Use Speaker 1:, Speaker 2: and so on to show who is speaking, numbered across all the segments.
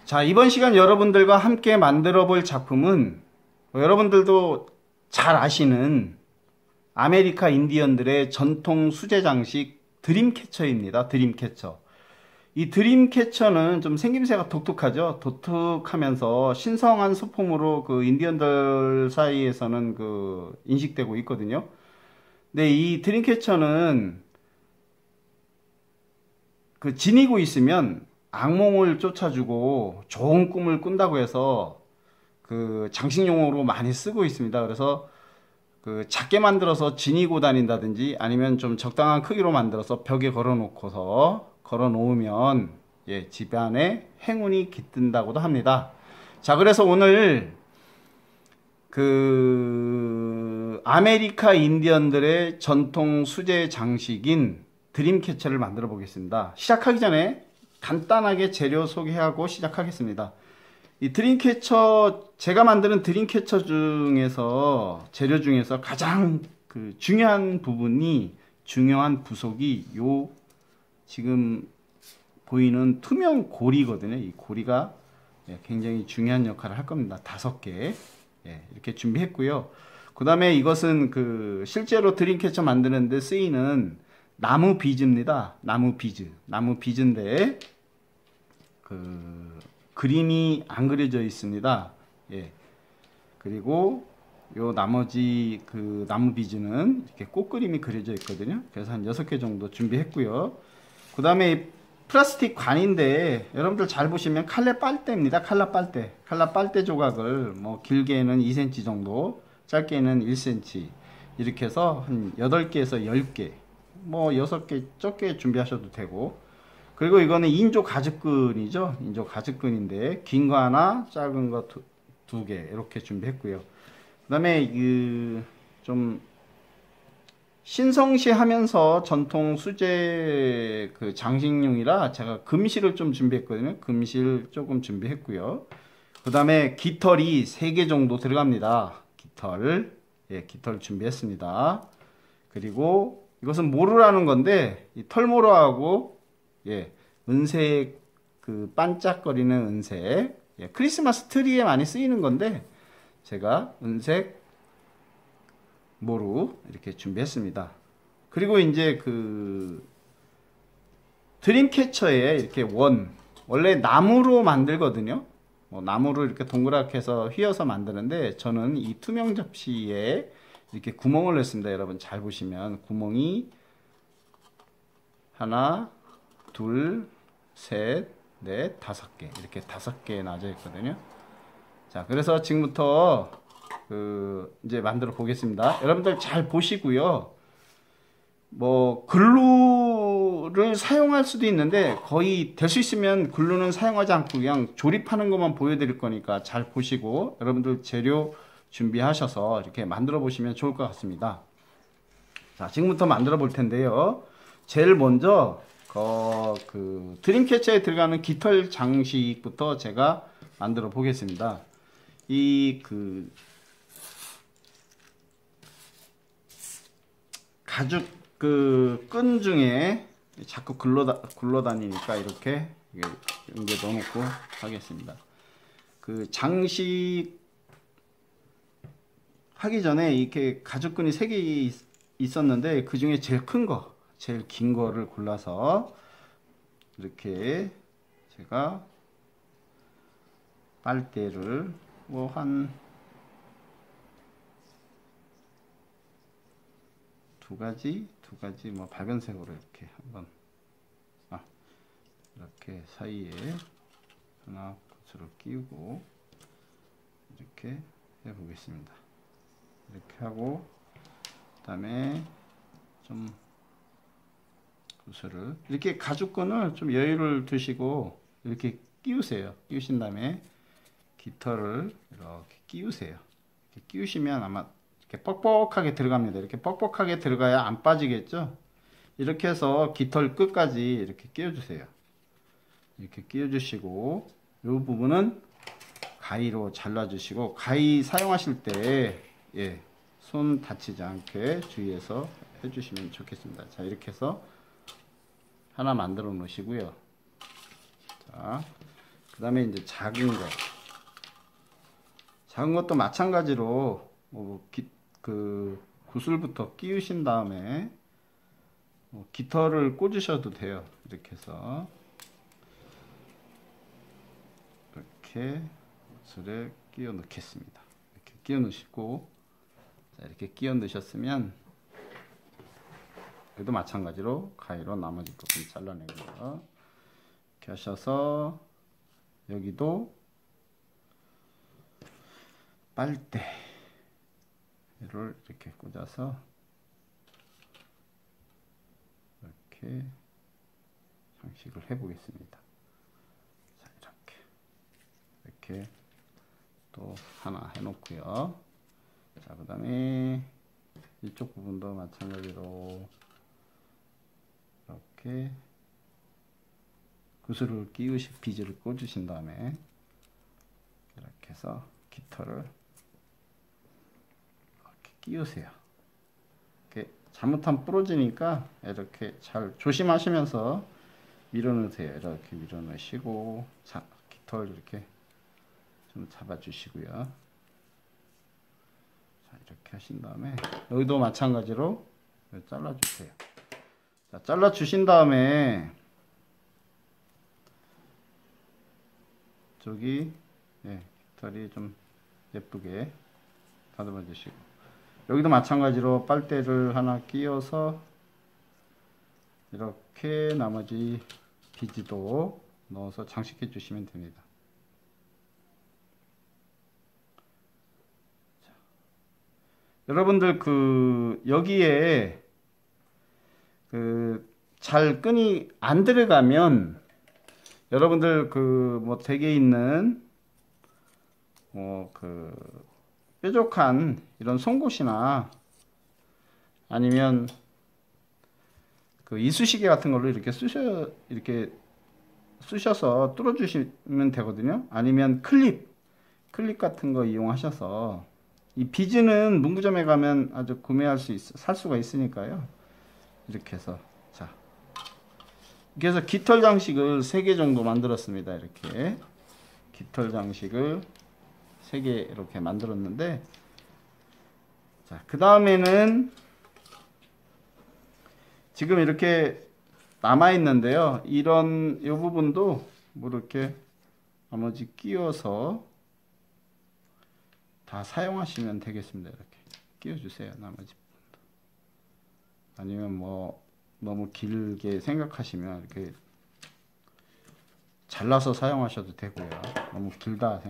Speaker 1: 자, 이번 시간 여러분들과 함께 만들어 볼 작품은 여러분들도 잘 아시는 아메리카 인디언들의 전통 수제 장식 드림캐쳐입니다. 드림캐쳐. 이 드림캐쳐는 좀 생김새가 독특하죠. 독특하면서 신성한 소품으로 그 인디언들 사이에서는 인식되고 있거든요. 근데 이 드림캐쳐는 지니고 있으면 악몽을 쫓아주고 좋은 꿈을 꾼다고 해서 장식용으로 많이 쓰고 있습니다. 그래서 작게 만들어서 지니고 다닌다든지 아니면 좀 적당한 크기로 만들어서 벽에 걸어 놓으면 집안에 행운이 깃든다고도 합니다. 자, 그래서 오늘 아메리카 인디언들의 전통 수제 장식인 드림캐쳐를 만들어 보겠습니다. 시작하기 전에 간단하게 재료 소개하고 시작하겠습니다. 이 드림캐쳐, 제가 만드는 드림캐쳐 중에서 재료 중에서 가장 중요한 부속이 요 지금 보이는 투명 고리거든요. 이 고리가 굉장히 중요한 역할을 할 겁니다. 5개 이렇게 준비했고요. 그 다음에 이것은 실제로 드림캐쳐 만드는데 쓰이는 나무 비즈입니다. 나무 비즈인데 그림이 안 그려져 있습니다. 그리고 요 나머지 나무 비즈는 이렇게 꽃그림이 그려져 있거든요. 그래서 한 6개 정도 준비했고요. 그 다음에 플라스틱 관인데 여러분들 잘 보시면 칼라 빨대입니다. 칼라 빨대 조각을 길게는 2cm 정도, 짧게는 1cm 이렇게 해서 한 8개에서 10개 6개 적게 준비하셔도 되고, 그리고 이거는 인조 가죽끈이죠. 인조 가죽끈인데 긴 거 하나, 작은 거 2개 이렇게 준비했고요. 그 다음에 좀 신성시하면서 전통 수제 장식용이라 제가 금실을 좀 준비했거든요. 금실 조금 준비했고요. 그 다음에 깃털이 3개 정도 들어갑니다. 깃털 준비했습니다. 그리고 이것은 모루라는 건데 이 털모루하고 은색 반짝거리는 은색, 크리스마스 트리에 많이 쓰이는 건데 제가 은색 모루 이렇게 준비했습니다. 그리고 이제 드림캐쳐에 이렇게 원래 나무로 만들거든요. 나무를 이렇게 동그랗게 해서 휘어서 만드는데 저는 이 투명 접시에 이렇게 구멍을 냈습니다. 여러분 잘 보시면 구멍이 하나, 둘, 셋, 넷, 5개 이렇게 5개 나져 있거든요. 자, 그래서 지금부터 이제 만들어 보겠습니다. 여러분들 잘 보시고요. 글루를 사용할 수도 있는데 거의 될 수 있으면 글루는 사용하지 않고 그냥 조립하는 것만 보여드릴 거니까 잘 보시고 여러분들 재료 준비하셔서 이렇게 만들어 보시면 좋을 것 같습니다. 자, 지금부터 만들어 볼 텐데요. 제일 먼저 드림캐쳐에 들어가는 깃털 장식부터 제가 만들어 보겠습니다. 이 가죽 끈 중에 자꾸 굴러다니니까 이렇게 연결 넣어놓고 하겠습니다. 장식 하기 전에 이렇게 가죽끈이 3개 있었는데 그 중에 제일 큰 거, 제일 긴 거를 골라서 이렇게 제가 빨대를 한 2가지 밝은색으로 이렇게 한번 이렇게 사이에 하나 붓으로 끼우고 이렇게 해 보겠습니다. 이렇게 하고 그다음에 좀 붓을 이렇게 가죽끈을 좀 여유를 두시고 이렇게 끼우세요. 끼우신 다음에 깃털을 이렇게 끼우세요. 이렇게 끼우시면 아마 이렇게 뻑뻑하게 들어갑니다. 이렇게 뻑뻑하게 들어가야 안 빠지겠죠. 이렇게 해서 깃털 끝까지 이렇게 끼워주세요. 이렇게 끼워주시고 이 부분은 가위로 잘라주시고, 가위 사용하실 때 손 다치지 않게 주의해서 해주시면 좋겠습니다. 자, 이렇게 해서 하나 만들어 놓으시고요. 자, 그 다음에 이제 작은 것도 마찬가지로 그 구슬부터 끼우신 다음에 깃털을 꽂으셔도 돼요. 이렇게 해서 이렇게 구슬에 끼워 넣겠습니다. 이렇게 끼워 넣으시고, 자, 이렇게 끼워 넣으셨으면 여기도 마찬가지로 가위로 나머지 부분 잘라내고요. 이렇게 하셔서 여기도 빨대를 이렇게 꽂아서 이렇게 장식을 해 보겠습니다. 자, 이렇게 또 하나 해 놓고요. 자, 그 다음에 이쪽 부분도 마찬가지로 이렇게 구슬을 끼우시 비즈를 꽂으신 다음에 이렇게 해서 깃털을 이렇게 끼우세요. 이렇게 잘못하면 부러지니까 이렇게 잘 조심하시면서 밀어 넣으세요. 이렇게 밀어 넣으시고, 자, 깃털 이렇게 좀 잡아 주시고요. 자, 이렇게 하신 다음에 여기도 마찬가지로 잘라 주세요. 자, 잘라 주신 다음에 저기 깃털이 좀 예쁘게 다듬어 주시고, 여기도 마찬가지로 빨대를 하나 끼워서 이렇게 나머지 비즈도 넣어서 장식해 주시면 됩니다. 자, 여러분들 여기에 잘 끈이 안 들어가면 여러분들 뭐 댁에 있는 뾰족한 이런 송곳이나 아니면 이쑤시개 같은 걸로 이렇게 쑤셔서 뚫어 주시면 되거든요. 아니면 클립 같은 거 이용하셔서, 이 비즈는 문구점에 가면 아주 살 수가 있으니까요. 이렇게 해서, 자, 이렇게 해서 깃털 장식을 3개 정도 만들었습니다. 이렇게 깃털 장식을 3개 이렇게 만들었는데, 자, 그 다음에는 지금 이렇게 남아 있는데요. 이 부분도 뭐 이렇게 나머지 끼워서 다 사용하시면 되겠습니다. 이렇게 끼워주세요. 나머지 부분도. 아니면 뭐 너무 길게 생각하시면 이렇게 잘라서 사용하셔도 되고요. 너무 길다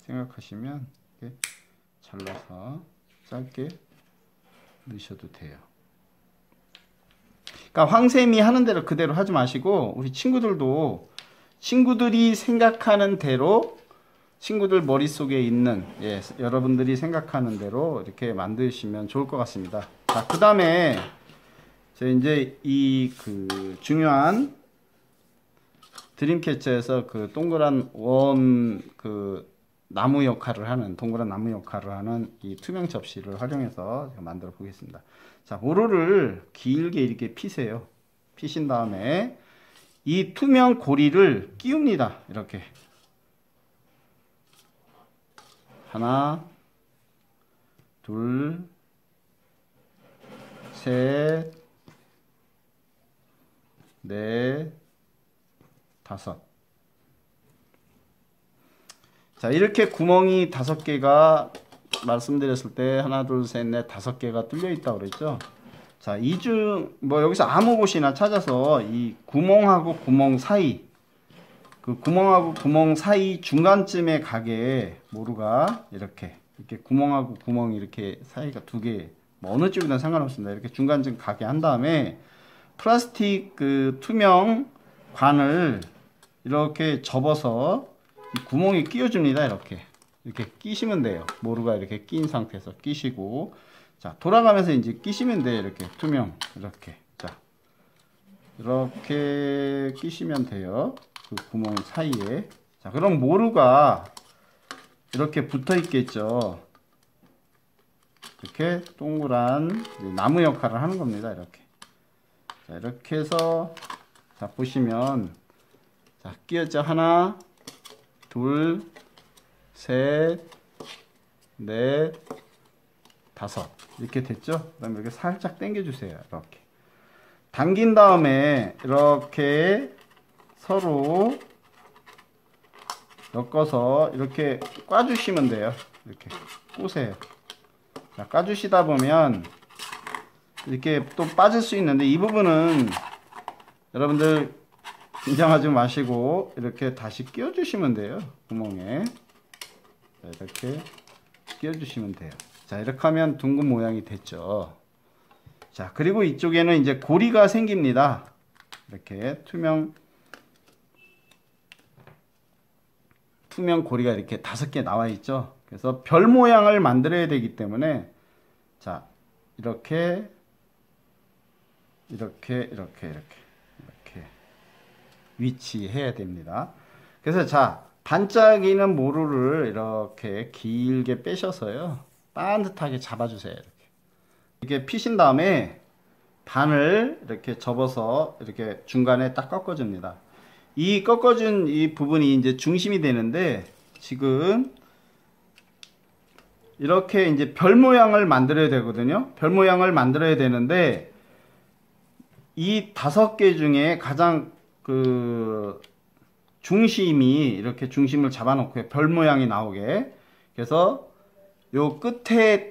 Speaker 1: 생각하시면 이렇게 잘라서 짧게 넣으셔도 돼요. 그러니까 황쌤이 하는 대로 그대로 하지 마시고, 우리 친구들이 생각하는 대로, 친구들 머릿속에 있는, 여러분들이 생각하는 대로 이렇게 만드시면 좋을 것 같습니다. 자, 그 다음에 이제 중요한 드림캐쳐에서 동그란 나무 역할을 하는, 동그란 나무 역할을 하는 이 투명 접시를 활용해서 제가 만들어 보겠습니다. 자, 모루를 길게 이렇게 피세요. 피신 다음에 이 투명 고리를 끼웁니다. 이렇게 하나, 둘, 셋, 넷, 다섯. 자, 이렇게 구멍이 5개가 말씀드렸을 때 하나, 둘, 셋, 넷, 5개가 뚫려 있다고 그랬죠. 자, 여기서 아무 곳이나 찾아서 이 구멍하고 구멍 사이, 구멍하고 구멍 사이 중간쯤에 가게 모루가 이렇게 구멍하고 구멍 이렇게 사이가 2개, 뭐 어느 쪽이든 상관없습니다. 이렇게 중간쯤 가게 한 다음에 플라스틱 투명 관을 이렇게 접어서 이 구멍에 끼워줍니다. 이렇게 끼시면 돼요. 모루가 이렇게 낀 상태에서 끼시고, 자, 돌아가면서 이제 끼시면 돼요. 이렇게 투명, 이렇게. 자, 이렇게 끼시면 돼요. 구멍 사이에. 자, 그럼 모루가 이렇게 붙어 있겠죠. 이렇게 동그란 나무 역할을 하는 겁니다. 이렇게. 자, 이렇게 해서, 자, 보시면, 자, 끼었죠. 하나, 둘, 셋, 넷, 다섯. 이렇게 됐죠? 그 다음에 이렇게 살짝 당겨주세요. 이렇게. 당긴 다음에 이렇게 서로 엮어서 이렇게 꽈주시면 돼요. 이렇게 꼬세요. 자, 꽈주시다 보면 이렇게 또 빠질 수 있는데 이 부분은 여러분들 긴장하지 마시고 이렇게 다시 끼워주시면 돼요. 구멍에. 자, 이렇게 끼워주시면 돼요. 자, 이렇게 하면 둥근 모양이 됐죠. 자, 그리고 이쪽에는 이제 고리가 생깁니다. 이렇게 투명 고리가 이렇게 5개 나와 있죠. 그래서 별 모양을 만들어야 되기 때문에 자, 이렇게 위치해야 됩니다. 그래서 자, 반짝이는 모루를 이렇게 길게 빼셔서요, 반듯하게 잡아주세요. 이렇게 피신 다음에 반을 이렇게 접어서 이렇게 중간에 딱 꺾어줍니다. 이 꺾어준 이 부분이 이제 중심이 되는데, 지금 이렇게 이제 별 모양을 만들어야 되거든요. 별 모양을 만들어야 되는데, 이 5개 중에 가장 그 중심이 이렇게 중심을 잡아놓고 별 모양이 나오게, 그래서 요 끝에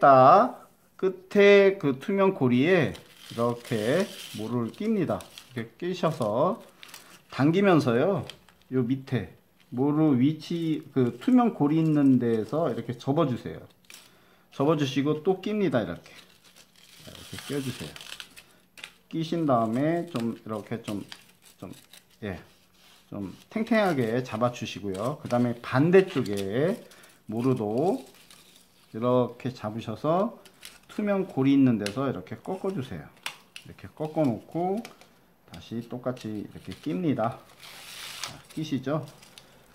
Speaker 1: 그 투명 고리에 이렇게 모루를 낍니다. 이렇게 끼셔서 당기면서요, 요 밑에 모루 위치 그 투명 고리 있는 데에서 이렇게 접어주세요. 접어주시고 또 낍니다. 이렇게 끼워주세요. 끼신 다음에 좀 이렇게 좀 탱탱하게 잡아주시고요. 그 다음에 반대쪽에 모루도 이렇게 잡으셔서 투명 고리 있는 데서 이렇게 꺾어주세요. 이렇게 꺾어 놓고 다시 똑같이 이렇게 낍니다. 자, 끼시죠?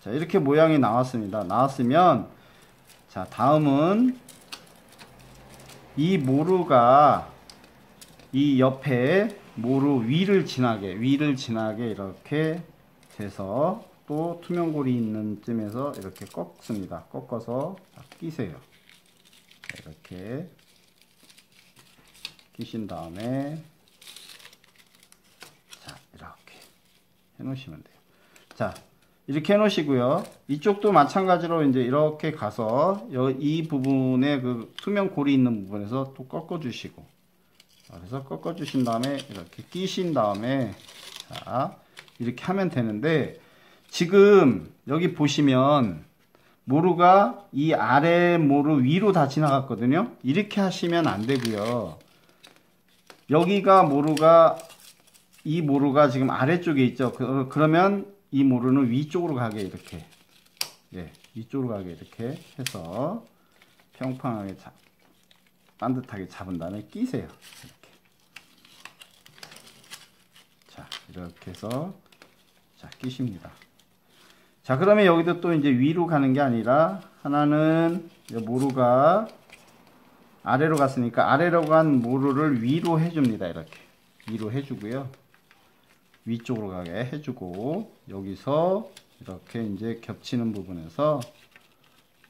Speaker 1: 자, 이렇게 모양이 나왔습니다. 나왔으면, 자, 다음은 이 모루가 이 옆에 모루 위를 지나게 이렇게 돼서 또 투명고리 있는 쯤에서 이렇게 꺾습니다. 꺾어서 끼세요. 이렇게 끼신 다음에 자, 이렇게 해 놓으시면 돼요. 자, 이렇게 해 놓으시고요. 이쪽도 마찬가지로 이제 이렇게 가서 이 부분에 그 투명 고리 있는 부분에서 또 꺾어 주시고, 그래서 꺾어 주신 다음에 이렇게 끼신 다음에, 자, 이렇게 하면 되는데, 지금 여기 보시면 모루가 이 아래 모루 위로 다 지나갔거든요. 이렇게 하시면 안 되고요. 여기가 이 모루가 지금 아래쪽에 있죠. 그러면 이 모루는 위쪽으로 가게 이렇게, 위쪽으로 가게 이렇게 해서 평평하게 반듯하게 잡은 다음에 끼세요. 이렇게. 자, 이렇게 해서 자, 끼십니다. 자, 그러면 여기도 또 이제 위로 가는 게 아니라, 하나는 모루가 아래로 갔으니까 아래로 간 모루를 위로 해줍니다. 이렇게 위로 해주고요, 위쪽으로 가게 해주고, 여기서 이렇게 이제 겹치는 부분에서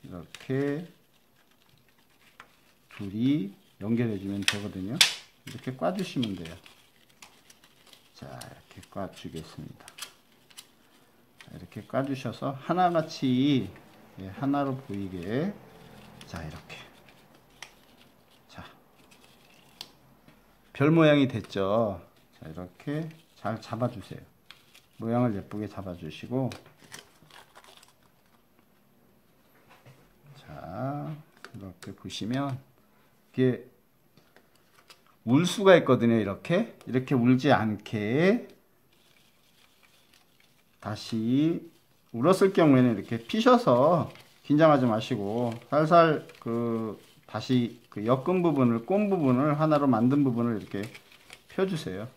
Speaker 1: 이렇게 둘이 연결해주면 되거든요. 이렇게 꽈주시면 돼요. 자, 이렇게 꽈주겠습니다. 이렇게 꽈주셔서 하나같이, 하나로 보이게, 자, 이렇게, 자, 별 모양이 됐죠. 자, 이렇게 잘 잡아주세요. 모양을 예쁘게 잡아주시고, 자, 이렇게 보시면 이게 울 수가 있거든요. 이렇게 울지 않게 다시 울었을 경우에는 이렇게 피셔서, 긴장하지 마시고 살살 다시 엮은 부분을, 꼰 부분을, 하나로 만든 부분을 이렇게 펴주세요.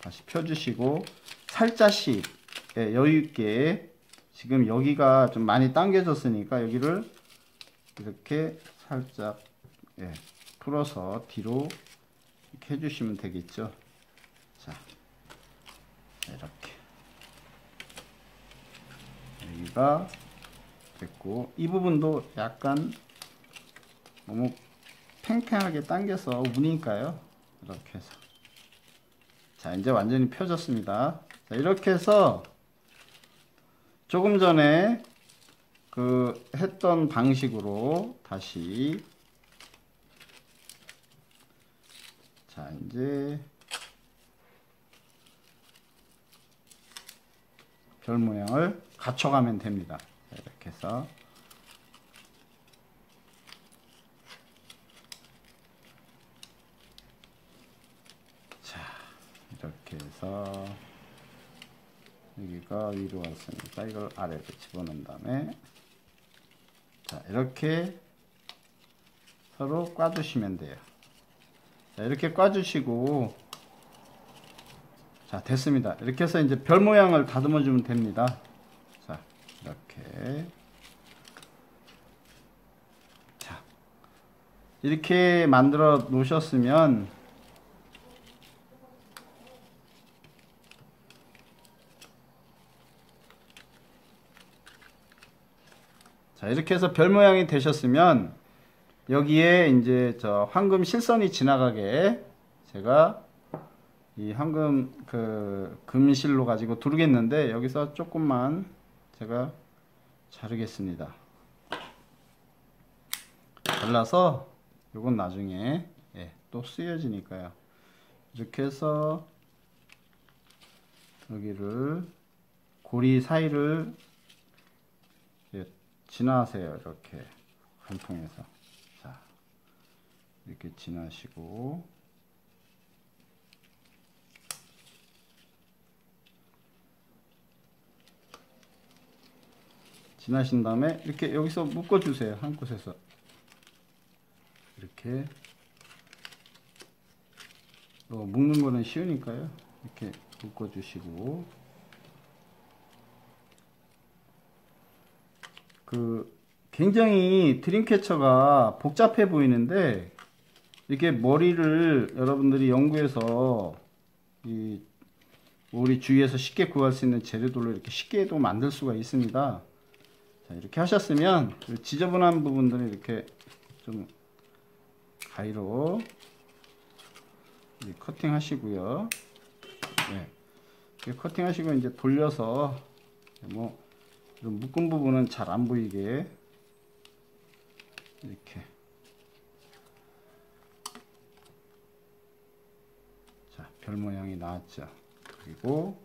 Speaker 1: 다시 펴주시고 살짝씩, 여유 있게, 지금 여기가 좀 많이 당겨졌으니까 여기를 이렇게 살짝 풀어서 뒤로 이렇게 해주시면 되겠죠. 자, 이렇게 여기가 됐고, 이 부분도 약간 너무 팽팽하게 당겨서 우니까요. 이렇게 해서. 자, 이제 완전히 펴졌습니다. 자, 이렇게 해서 조금 전에 그 했던 방식으로 다시, 자, 이제 별 모양을 갖춰가면 됩니다. 자, 이렇게 해서 자, 이렇게 해서 여기가 위로 왔으니까 이걸 아래로 집어넣은 다음에, 자, 이렇게 서로 꽈주시면 돼요. 자, 이렇게 꽈주시고, 자, 됐습니다. 이렇게 해서 이제 별 모양을 다듬어 주면 됩니다. 자, 이렇게. 자, 이렇게 만들어 놓으셨으면, 자, 이렇게 해서 별 모양이 되셨으면, 여기에 이제 저 황금 실선이 지나가게 제가 이 황금 그 금실로 가지고 두르겠는데, 여기서 조금만 제가 자르겠습니다. 잘라서 요건 나중에 또 쓰여지니까요. 이렇게 해서 여기를 고리 사이를 지나세요. 이렇게 관통해서, 자, 이렇게 지나시고, 지나신 다음에 이렇게 여기서 묶어 주세요. 한 곳에서 이렇게. 묶는 거는 쉬우니까요. 이렇게 묶어 주시고, 굉장히 드림캐쳐가 복잡해 보이는데, 이렇게 머리를 여러분들이 연구해서 이 우리 주위에서 쉽게 구할 수 있는 재료들로 이렇게 쉽게도 만들 수가 있습니다. 자, 이렇게 하셨으면 지저분한 부분들을 이렇게 좀 가위로 커팅 하시고요. 네. 이렇게 커팅 하시고 이제 돌려서 뭐 이런 묶은 부분은 잘 안 보이게 이렇게. 자, 별 모양이 나왔죠. 그리고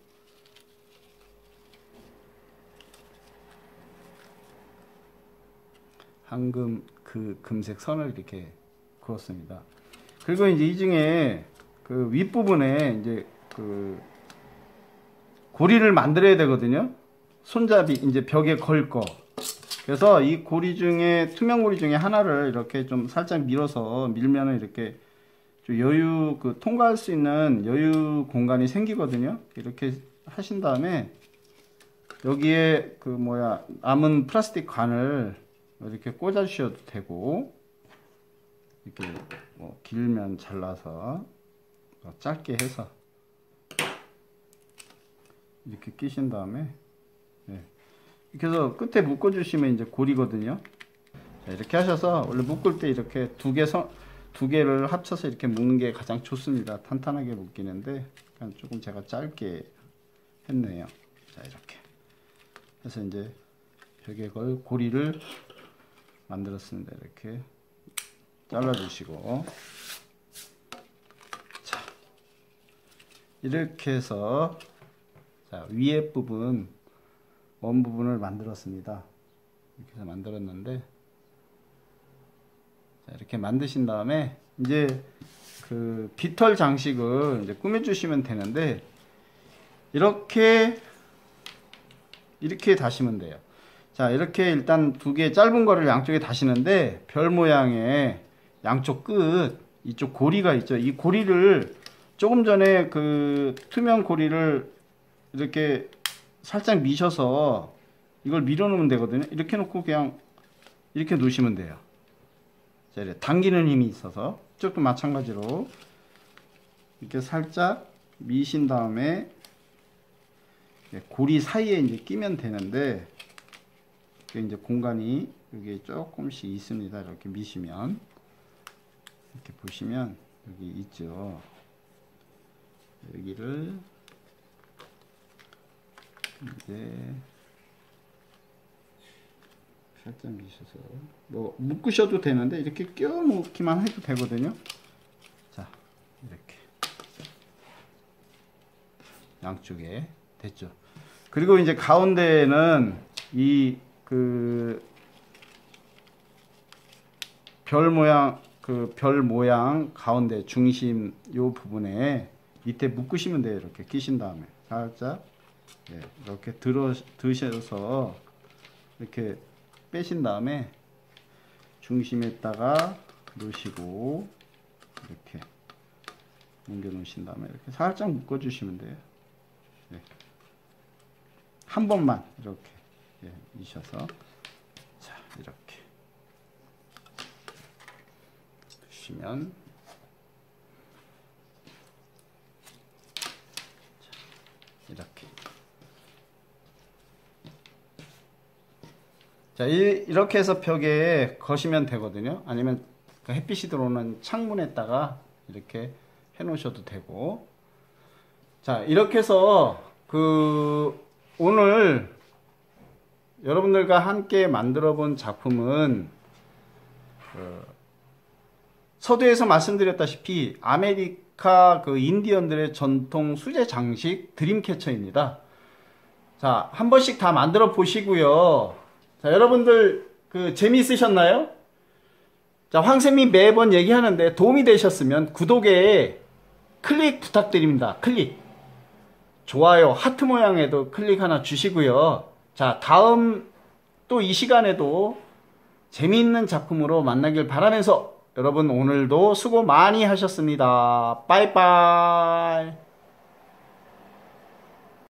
Speaker 1: 황금 그 금색 선을 이렇게 그었습니다. 그리고 이제 이 중에 그 윗부분에 이제 그 고리를 만들어야 되거든요. 손잡이 이제 벽에 걸 거. 그래서 이 고리 중에, 투명 고리 중에 하나를 이렇게 좀 살짝 밀어서 밀면은 이렇게 좀 여유, 통과할 수 있는 여유 공간이 생기거든요. 이렇게 하신 다음에 여기에 남은 플라스틱 관을 이렇게 꽂아 주셔도 되고, 이렇게 뭐 길면 잘라서 짧게 해서 이렇게 끼신 다음에, 이렇게 해서 끝에 묶어 주시면 이제 고리거든요. 자, 이렇게 하셔서 원래 묶을 때 이렇게 두 개를 합쳐서 이렇게 묶는 게 가장 좋습니다. 탄탄하게 묶이는데 조금 제가 짧게 했네요. 자, 이렇게 해서 이제 벽에 걸 고리를 만들었습니다. 이렇게 잘라 주시고, 자, 이렇게 해서, 자, 위에 부분 원 부분을 만들었습니다. 이렇게 해서 만들었는데, 자, 이렇게 만드신 다음에 이제 그 깃털 장식을 이제 꾸며 주시면 되는데, 이렇게 다시면 돼요. 자, 이렇게 일단 두 개 짧은 거를 양쪽에 다시는데, 별 모양의 양쪽 끝, 이쪽 고리가 있죠. 이 고리를 조금 전에 그 투명 고리를 이렇게 살짝 미셔서 이걸 밀어 놓으면 되거든요. 이렇게 놓고 그냥 이렇게 놓으시면 돼요. 자, 이렇게 당기는 힘이 있어서 이쪽도 마찬가지로 이렇게 살짝 미신 다음에 고리 사이에 이제 끼면 되는데, 이제 공간이 여기 조금씩 있습니다. 이렇게 미시면 이렇게 보시면 여기 있죠. 여기를 이제 살짝 미셔서 뭐 묶으셔도 되는데 이렇게 끼워 놓기만 해도 되거든요. 자, 이렇게 양쪽에 됐죠. 그리고 이제 가운데에는 이 별 모양 가운데 중심 요 부분에 밑에 묶으시면 돼요. 이렇게 끼신 다음에 살짝 이렇게 드셔서 이렇게 빼신 다음에 중심에다가 놓으시고 이렇게 옮겨 놓으신 다음에 이렇게 살짝 묶어 주시면 돼요. 한 번만 이렇게 미셔서 자, 이렇게 보시면 이렇게 자, 이렇게 해서 벽에 거시면 되거든요. 아니면 그 햇빛이 들어오는 창문에다가 이렇게 해 놓으셔도 되고. 자, 이렇게 해서 오늘 여러분들과 함께 만들어 본 작품은 서두에서 말씀드렸다시피 아메리카 인디언들의 전통 수제 장식 드림캐쳐입니다. 자, 한 번씩 다 만들어 보시고요. 자, 여러분들 재미있으셨나요? 자, 황쌤이 매번 얘기하는데 도움이 되셨으면 구독에 클릭 부탁드립니다. 클릭. 좋아요, 하트 모양에도 클릭 하나 주시고요. 자, 다음 또 이 시간에도 재미있는 작품으로 만나길 바라면서 여러분 오늘도 수고 많이 하셨습니다. 빠이빠이.